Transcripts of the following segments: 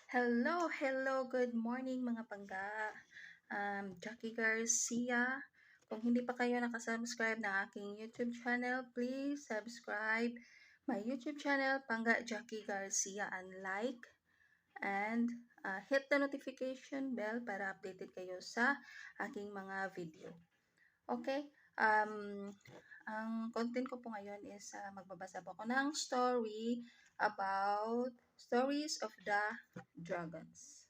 Hello, good morning mga Pangga. Jacky Garcia. Kung hindi pa kayo nakasubscribe na aking YouTube channel, please subscribe my YouTube channel, Pangga Jacky Garcia, and like and hit the notification bell para updated kayo sa aking mga video. Okay? Ang content ko po ngayon is magbabasa po ako ng about stories of the dragons.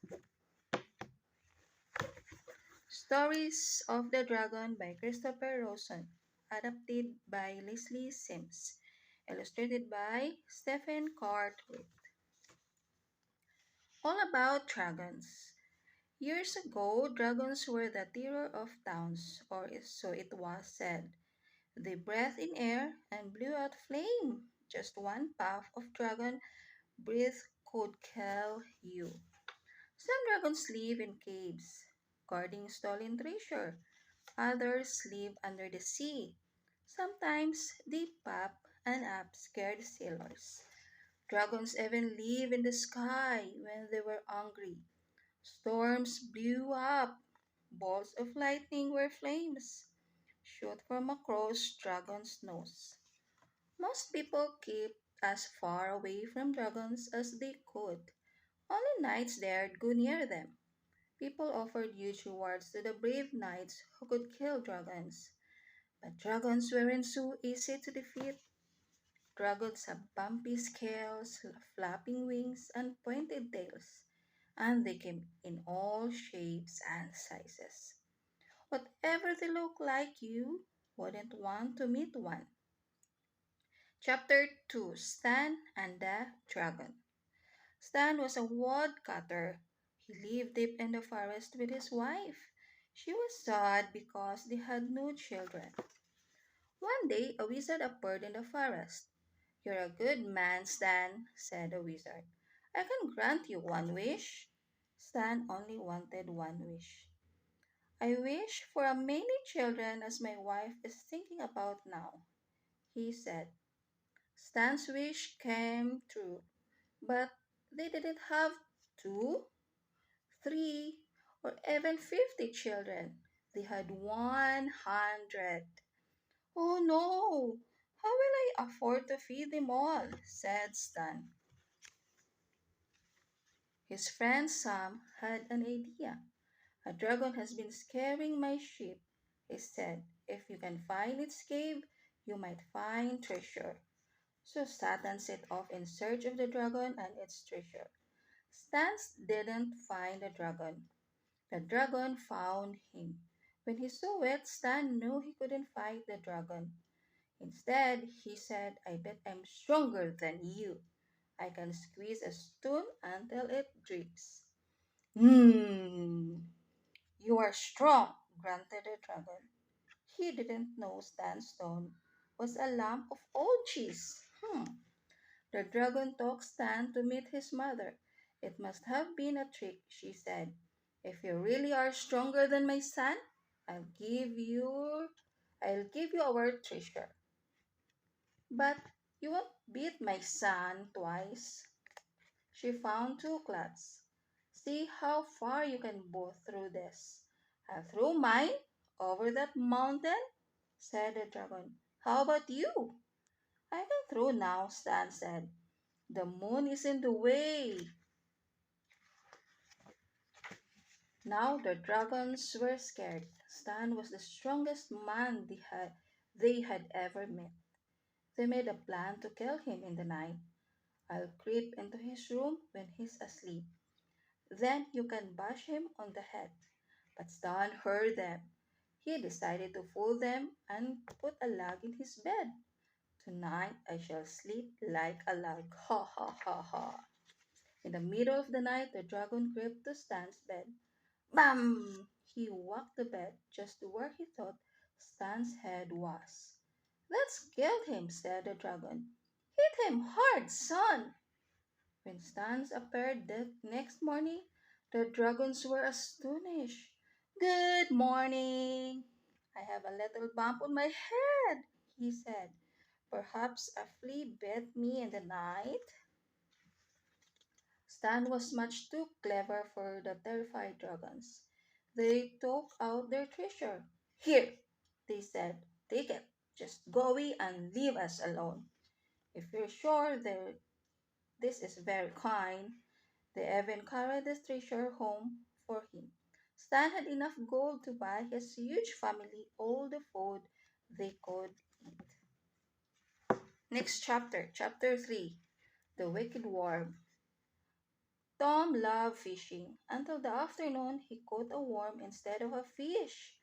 Stories of the Dragon by Christopher Rosen, adapted by Leslie Sims, illustrated by Stephen Cartwright. All about dragons. Years ago, dragons were the terror of towns, or so it was said. They breathed in air and blew out flame. Just one puff of dragon breath could kill you. Some dragons live in caves, guarding stolen treasure. Others live under the sea. Sometimes they pop and up scared sailors. Dragons even live in the sky when they were angry. Storms blew up. Balls of lightning were flames. Shoot from across dragon's nose. Most people keep as far away from dragons as they could. Only knights dared go near them. People offered huge rewards to the brave knights who could kill dragons. But dragons weren't so easy to defeat. Dragons have bumpy scales, flapping wings, and pointed tails, and they came in all shapes and sizes. Whatever they look like, you wouldn't want to meet one. Chapter 2, Stan and the Dragon. Stan was a woodcutter. He lived deep in the forest with his wife. She was sad because they had no children. One day, a wizard appeared in the forest. "You're a good man, Stan," said the wizard. "I can grant you one wish." Stan only wanted one wish. "I wish for as many children as my wife is thinking about now," he said. Stan's wish came true, but they didn't have two, three, or even 50 children. They had 100. "Oh no! How will I afford to feed them all?" said Stan. His friend Sam had an idea. "A dragon has been scaring my sheep," he said. "If you can find its cave, you might find treasure." So Satan set off in search of the dragon and its treasure. Stan didn't find the dragon. The dragon found him. When he saw it, Stan knew he couldn't fight the dragon. Instead, he said, "I bet I'm stronger than you. I can squeeze a stone until it drips." "Hmm, you are strong," grunted the dragon. He didn't know Stan's stone was a lump of old cheese. The dragon took Stan to meet his mother. "It must have been a trick," she said. "If you really are stronger than my son, I'll give you I'll give you our treasure." "But you won't beat my son twice." She found two clods. "See how far you can both throw this." "I'll throw mine over that mountain," said the dragon. "How about you?" "I can throw now," Stan said. "The moon is in the way." Now the dragons were scared. Stan was the strongest man they had ever met. They made a plan to kill him in the night. "I'll creep into his room when he's asleep. Then you can bash him on the head." But Stan heard them. He decided to fool them and put a log in his bed. "Tonight I shall sleep like a log. Ha ha ha ha." In the middle of the night, the dragon crept to Stan's bed. Bam! He whacked the bed just where he thought Stan's head was. "That's killed him," said the dragon. "Hit him hard, son." When Stan appeared the next morning, the dragons were astonished. "Good morning." "I have a little bump on my head," he said. "Perhaps a flea bit me in the night." Stan was much too clever for the terrified dragons. They took out their treasure. Here, they said, take it. Just go away and leave us alone. If you're sure this is very kind, they even carried the treasure home for him. Stan had enough gold to buy his huge family all the food they could eat. Next chapter, chapter 3, The Wicked Worm. Tom loved fishing. Until the afternoon, he caught a worm instead of a fish.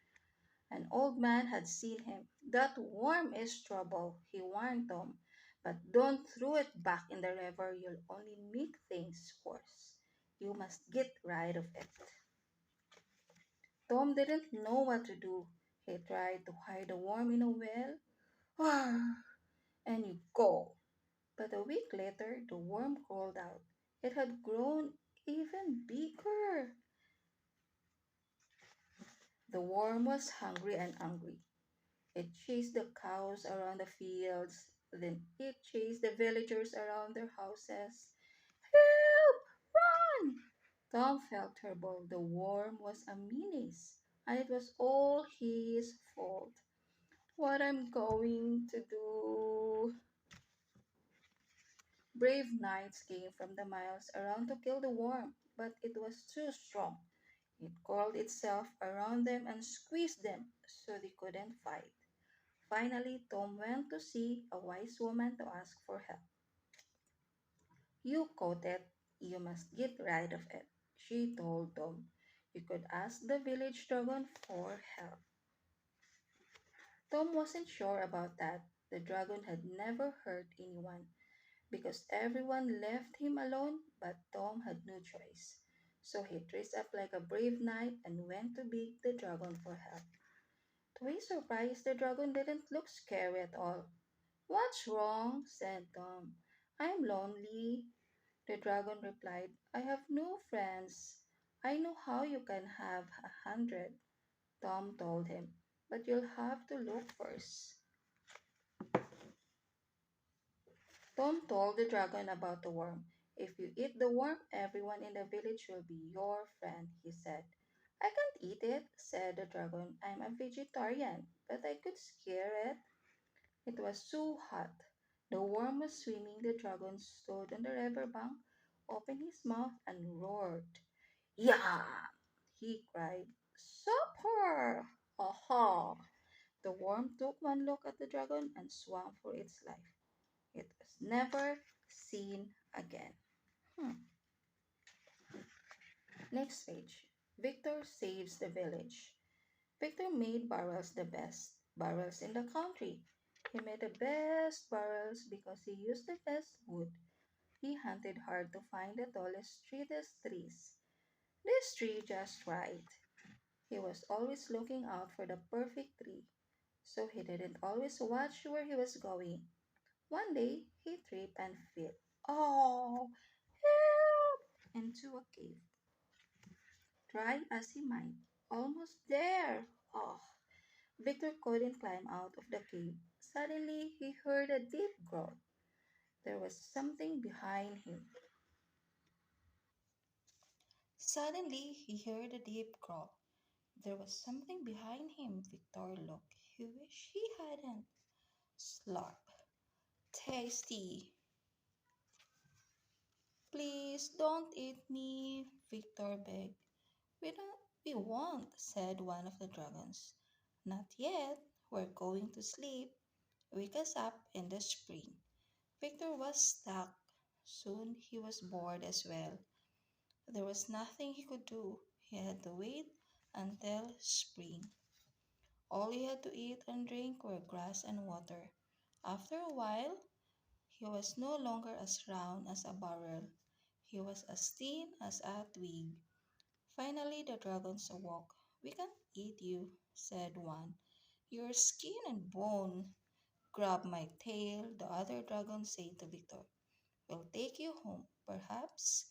An old man had seen him. That worm is trouble, he warned Tom. But don't throw it back in the river, you'll only make things worse. You must get rid of it. Tom didn't know what to do. He tried to hide the worm in a well. And you go. But a week later, the worm crawled out. It had grown even bigger. The worm was hungry and angry. It chased the cows around the fields, then it chased the villagers around their houses. Help! Run! Tom felt terrible. The worm was a menace, and it was all his fault. What I'm going to do? Brave knights came from the miles around to kill the worm, but it was too strong. It coiled itself around them and squeezed them so they couldn't fight. Finally, Tom went to see a wise woman to ask for help. You caught it. You must get rid of it, she told Tom. You could ask the village dragon for help. Tom wasn't sure about that. The dragon had never hurt anyone because everyone left him alone, but Tom had no choice. So he dressed up like a brave knight and went to beg the dragon for help. To his surprise, the dragon didn't look scary at all. What's wrong? Said Tom. I'm lonely. The dragon replied, I have no friends. I know how you can have 100. Tom told him, but you'll have to look first. Tom told the dragon about the worm. If you eat the worm, everyone in the village will be your friend, he said. I can't eat it, said the dragon. I'm a vegetarian, but I could scare it. It was so hot. The worm was swimming. The dragon stood on the river bank, opened his mouth, and roared. Yeah! He cried. Supper! Aha! The worm took one look at the dragon and swam for its life. It was never seen again. Hmm. Next page. Victor saves the village. Victor made barrels the best barrels in the country. He made the best barrels because he used the best wood. He hunted hard to find the tallest, straightest trees. This tree just right. He was always looking out for the perfect tree, so he didn't always watch where he was going. One day, he tripped and fell. Oh, help! Into a cave. Try as he might. Almost there. Oh, Victor couldn't climb out of the cave. Suddenly, he heard a deep groan. There was something behind him. Suddenly, he heard a deep groan. There was something behind him. Victor looked. He wished he hadn't. Slurp. Tasty. Please don't eat me, Victor begged. We won't, said one of the dragons. Not yet. We're going to sleep. Wake us up in the spring. Victor was stuck. Soon he was bored as well. There was nothing he could do. He had to wait until spring. All he had to eat and drink were grass and water. After a while, he was no longer as round as a barrel. He was as thin as a twig. Finally, the dragons awoke. We can't eat you, said one. You're skin and bone. Grab my tail, the other dragon said to Victor. We'll take you home. Perhaps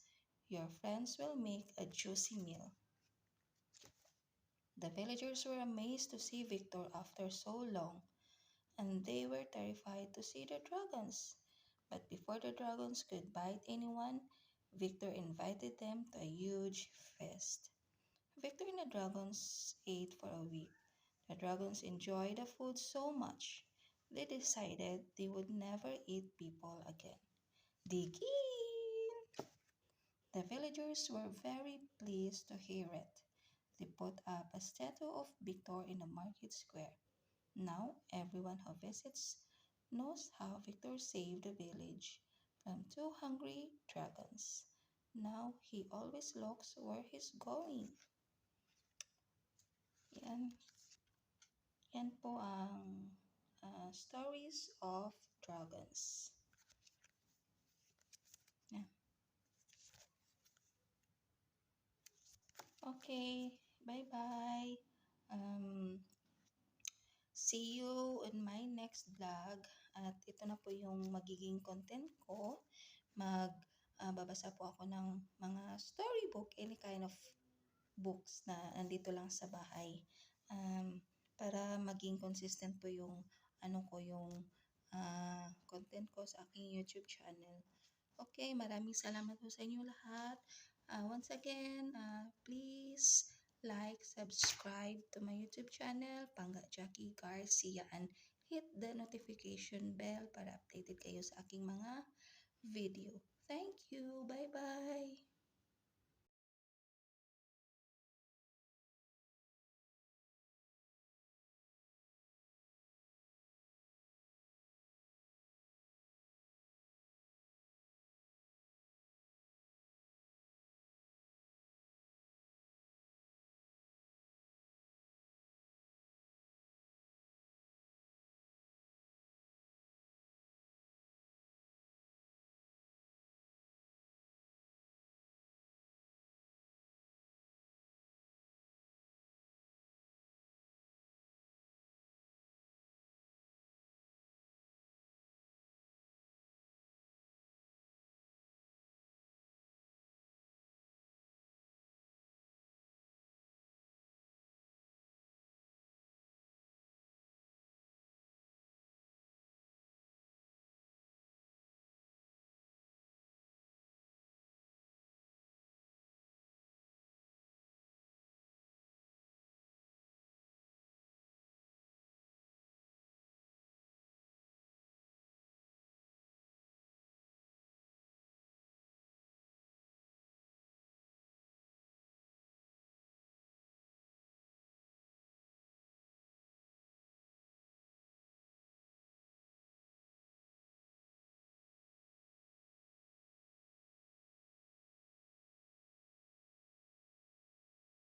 your friends will make a juicy meal. The villagers were amazed to see Victor after so long, and they were terrified to see the dragons. But before the dragons could bite anyone, Victor invited them to a huge feast. Victor and the dragons ate for a week. The dragons enjoyed the food so much, they decided they would never eat people again. Dig in! The villagers were very pleased to hear it. They put up a statue of Victor in the market square. Now everyone who visits knows how Victor saved the village from two hungry dragons. Now he always looks where he's going. Yan, yan po ang stories of dragons. Yan. Okay, bye-bye. Um, See you in my next vlog. At ito na po yung magiging content ko. Babasa po ako ng mga storybook, any kind of books na nandito lang sa bahay. Para maging consistent po yung content ko sa aking YouTube channel. Okay, maraming salamat po sa inyo lahat. Once again, please like, subscribe to my YouTube channel, Pangga, Jacky, Garcia, and hit the notification bell para updated kayo sa aking mga video. Thank you. Bye-bye.